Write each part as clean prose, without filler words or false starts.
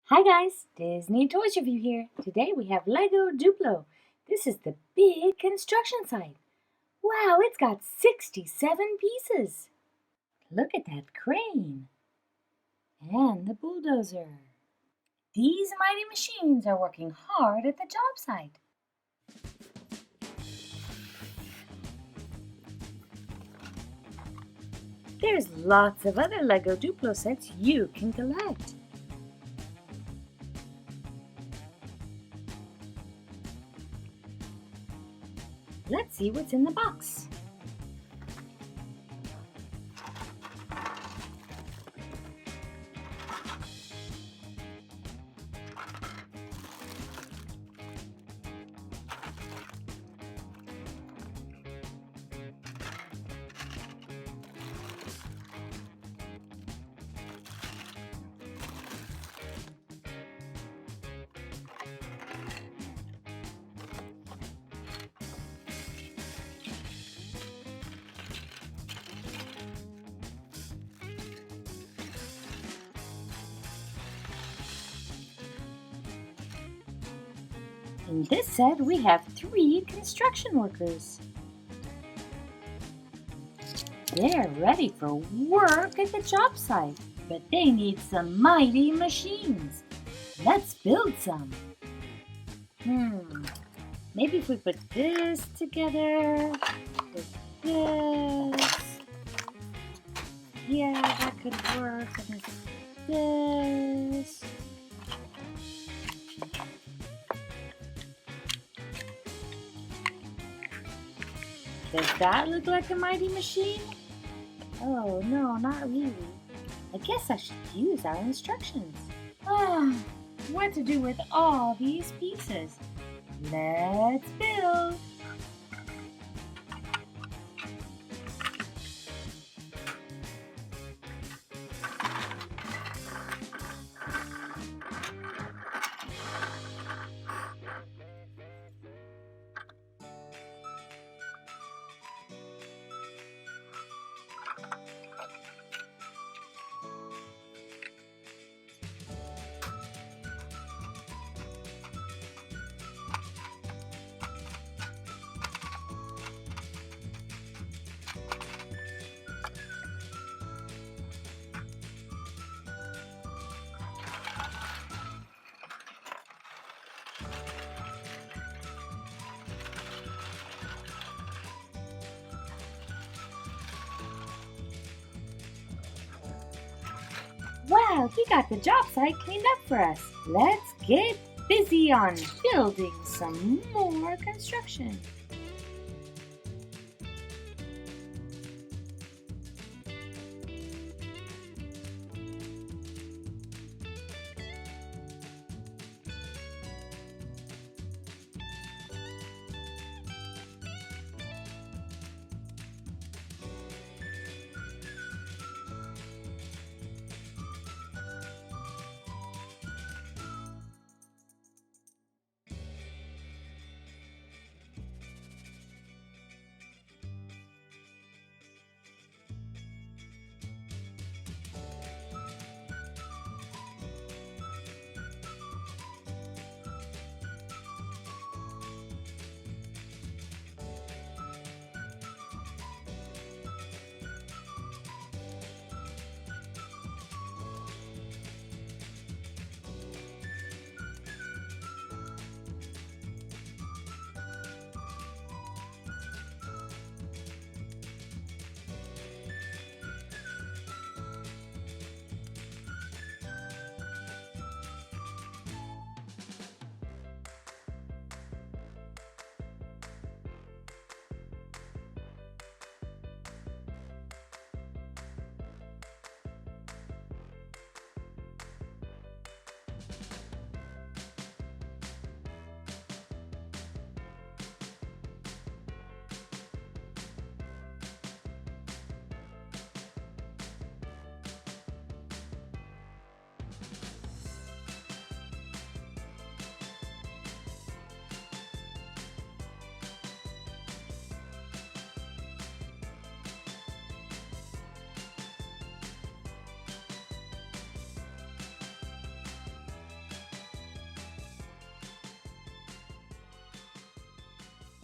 Hi guys, Disney Toys Review here. Today we have Lego Duplo. This is the big construction site. Wow, it's got 67 pieces. Look at that crane. And the bulldozer. These mighty machines are working hard at the job site. There's lots of other Lego Duplo sets you can collect. Let's see what's in the box. In this set, we have 3 construction workers. They're ready for work at the job site, but they need some mighty machines. Let's build some. Maybe if we put this together with this. Yeah, that could work. And this. Does that look like a mighty machine? Oh, no, not really. I guess I should use our instructions. What to do with all these pieces? Let's build! Wow, we got the job site cleaned up for us. Let's get busy on building some more construction.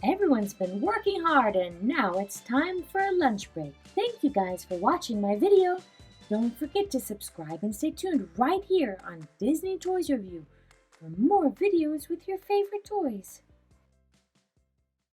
Everyone's been working hard and now it's time for a lunch break. Thank you guys for watching my video. Don't forget to subscribe and stay tuned right here on Disney Toys Review for more videos with your favorite toys.